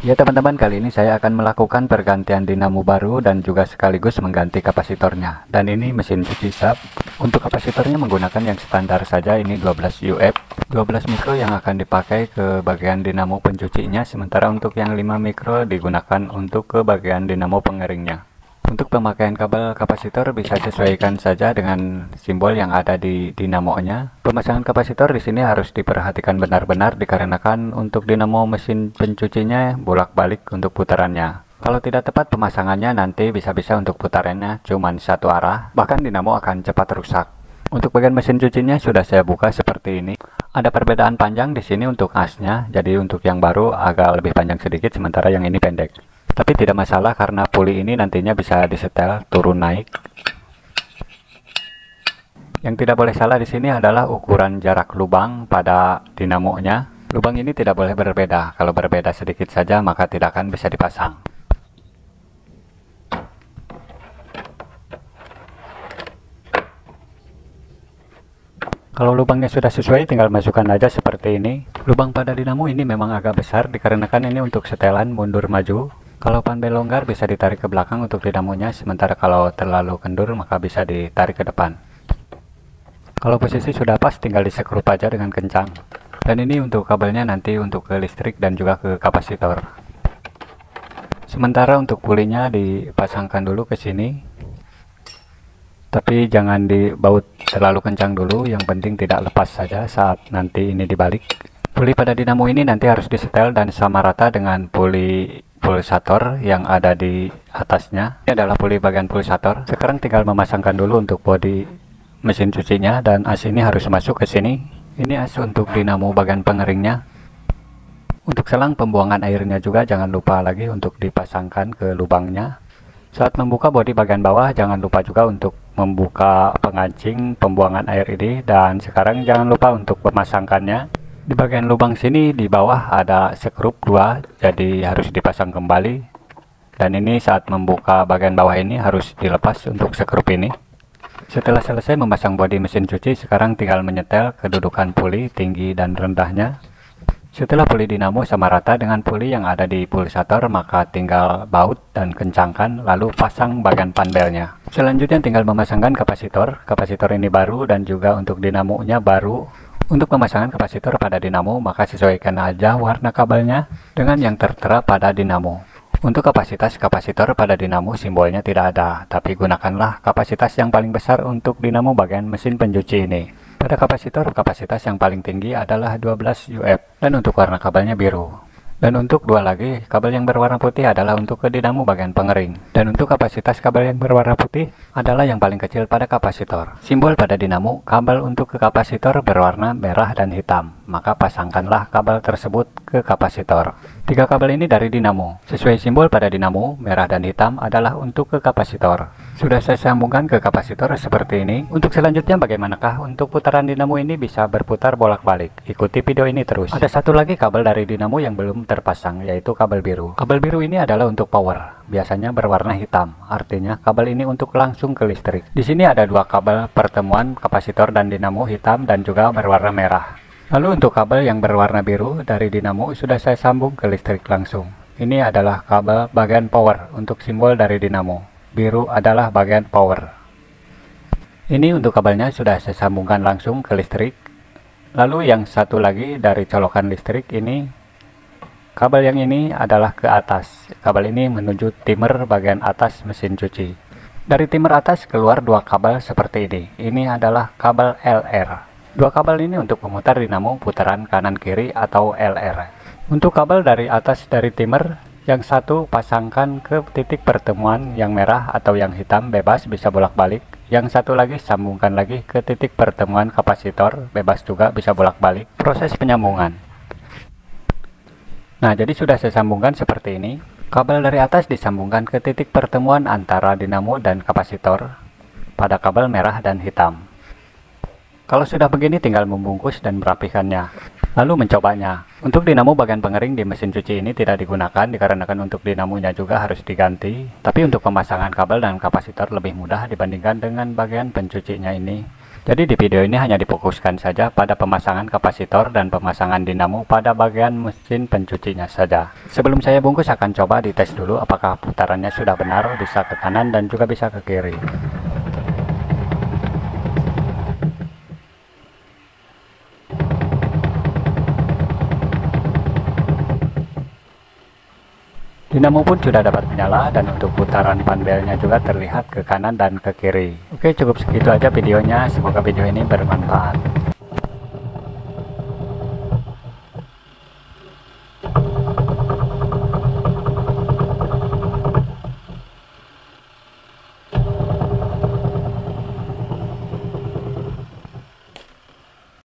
Ya teman-teman, kali ini saya akan melakukan pergantian dinamo baru dan juga sekaligus mengganti kapasitornya. Dan ini mesin cuci SAP. Untuk kapasitornya menggunakan yang standar saja, ini 12 UF 12 mikro yang akan dipakai ke bagian dinamo pencucinya, sementara untuk yang 5 mikro digunakan untuk ke bagian dinamo pengeringnya. Untuk pemakaian kabel kapasitor bisa sesuaikan saja dengan simbol yang ada di dinamonya. Pemasangan kapasitor di sini harus diperhatikan benar-benar dikarenakan untuk dinamo mesin pencucinya bolak-balik untuk putarannya. Kalau tidak tepat pemasangannya nanti bisa-bisa untuk putarannya cuma satu arah, bahkan dinamo akan cepat rusak. Untuk bagian mesin cucinya sudah saya buka seperti ini. Ada perbedaan panjang di sini untuk asnya, jadi untuk yang baru agak lebih panjang sedikit sementara yang ini pendek. Tapi tidak masalah karena puli ini nantinya bisa disetel turun naik. Yang tidak boleh salah di sini adalah ukuran jarak lubang pada dinamonya. Lubang ini tidak boleh berbeda. Kalau berbeda sedikit saja maka tidak akan bisa dipasang. Kalau lubangnya sudah sesuai tinggal masukkan aja seperti ini. Lubang pada dinamo ini memang agak besar dikarenakan ini untuk setelan mundur maju. Kalau panbel longgar bisa ditarik ke belakang untuk dinamonya, sementara kalau terlalu kendur maka bisa ditarik ke depan. Kalau posisi sudah pas tinggal disekrup aja dengan kencang. Dan ini untuk kabelnya nanti untuk ke listrik dan juga ke kapasitor. Sementara untuk pulinya dipasangkan dulu ke sini. Tapi jangan dibaut terlalu kencang dulu, yang penting tidak lepas saja saat nanti ini dibalik. Puli pada dinamo ini nanti harus disetel dan sama rata dengan puli pulsator yang ada di atasnya. Ini adalah puli bagian pulsator. Sekarang tinggal memasangkan dulu untuk bodi mesin cucinya dan as ini harus masuk ke sini. Ini as untuk dinamo bagian pengeringnya. Untuk selang pembuangan airnya juga jangan lupa lagi untuk dipasangkan ke lubangnya. Saat membuka bodi bagian bawah jangan lupa juga untuk membuka pengancing pembuangan air ini, dan sekarang jangan lupa untuk memasangkannya. Di bagian lubang sini di bawah ada sekrup 2, jadi harus dipasang kembali. Dan ini saat membuka bagian bawah ini harus dilepas untuk sekrup ini. Setelah selesai memasang bodi mesin cuci, sekarang tinggal menyetel kedudukan puli tinggi dan rendahnya. Setelah puli dinamo sama rata dengan puli yang ada di pulsator, maka tinggal baut dan kencangkan lalu pasang bagian panbelnya. Selanjutnya tinggal memasangkan kapasitor. Kapasitor ini baru dan juga untuk dinamonya baru. Untuk pemasangan kapasitor pada dinamo maka sesuaikan aja warna kabelnya dengan yang tertera pada dinamo. Untuk kapasitas kapasitor pada dinamo simbolnya tidak ada, tapi gunakanlah kapasitas yang paling besar untuk dinamo bagian mesin pencuci ini. Pada kapasitor, kapasitas yang paling tinggi adalah 12 UF dan untuk warna kabelnya biru. Dan untuk dua lagi, kabel yang berwarna putih adalah untuk ke dinamo bagian pengering. Dan untuk kapasitas kabel yang berwarna putih adalah yang paling kecil pada kapasitor. Simbol pada dinamo, kabel untuk ke kapasitor berwarna merah dan hitam. Maka pasangkanlah kabel tersebut ke kapasitor. 3 kabel ini dari dinamo. Sesuai simbol pada dinamo, merah dan hitam adalah untuk ke kapasitor. Sudah saya sambungkan ke kapasitor seperti ini. Untuk selanjutnya bagaimanakah untuk putaran dinamo ini bisa berputar bolak-balik? Ikuti video ini terus. Ada satu lagi kabel dari dinamo yang belum terpasang, yaitu kabel biru. Kabel biru ini adalah untuk power, biasanya berwarna hitam. Artinya kabel ini untuk langsung ke listrik. Di sini ada 2 kabel pertemuan kapasitor dan dinamo hitam dan juga berwarna merah. Lalu untuk kabel yang berwarna biru dari dinamo sudah saya sambung ke listrik langsung. Ini adalah kabel bagian power untuk simbol dari dinamo. Biru adalah bagian power. Ini untuk kabelnya sudah saya sambungkan langsung ke listrik. Lalu yang satu lagi dari colokan listrik ini, kabel yang ini adalah ke atas. Kabel ini menuju timer bagian atas mesin cuci. Dari timer atas keluar 2 kabel seperti ini. Ini adalah kabel LR. 2 kabel ini untuk memutar dinamo putaran kanan kiri atau LR. Untuk kabel dari atas dari timer, yang satu pasangkan ke titik pertemuan yang merah atau yang hitam, bebas bisa bolak-balik. Yang satu lagi sambungkan lagi ke titik pertemuan kapasitor, bebas juga bisa bolak-balik. Proses penyambungan. Nah, jadi sudah saya sambungkan seperti ini. Kabel dari atas disambungkan ke titik pertemuan antara dinamo dan kapasitor pada kabel merah dan hitam. Kalau sudah begini tinggal membungkus dan merapikannya, lalu mencobanya. Untuk dinamo bagian pengering di mesin cuci ini tidak digunakan dikarenakan untuk dinamonya juga harus diganti. Tapi untuk pemasangan kabel dan kapasitor lebih mudah dibandingkan dengan bagian pencucinya ini. Jadi di video ini hanya difokuskan saja pada pemasangan kapasitor dan pemasangan dinamo pada bagian mesin pencucinya saja. Sebelum saya bungkus akan coba dites dulu apakah putarannya sudah benar, bisa ke kanan dan juga bisa ke kiri. Dinamo pun sudah dapat menyala dan untuk putaran panbelnya juga terlihat ke kanan dan ke kiri. Oke, cukup segitu aja videonya. Semoga video ini bermanfaat.